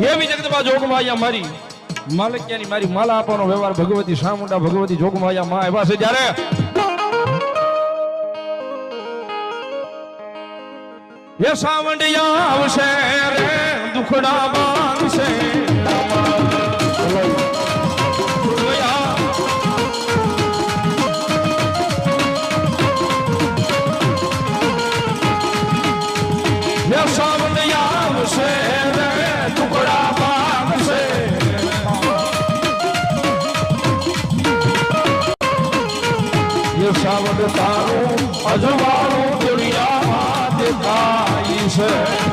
એવી જગતમાં જોગમાયા મારી માલક્યાની મારી માલા આપવાનો વ્યવહાર ભગવતી શામુંડા ભગવતી જોગમાયા માં આવ્યા છે જ્યારે એ સાવંડિયા આવશે રે દુખડા માંગશે સાવંડિયા આવશે રે દુખડા માંગશે સાવધ તારું અજવાળું દુનિયામાં દેખાય છે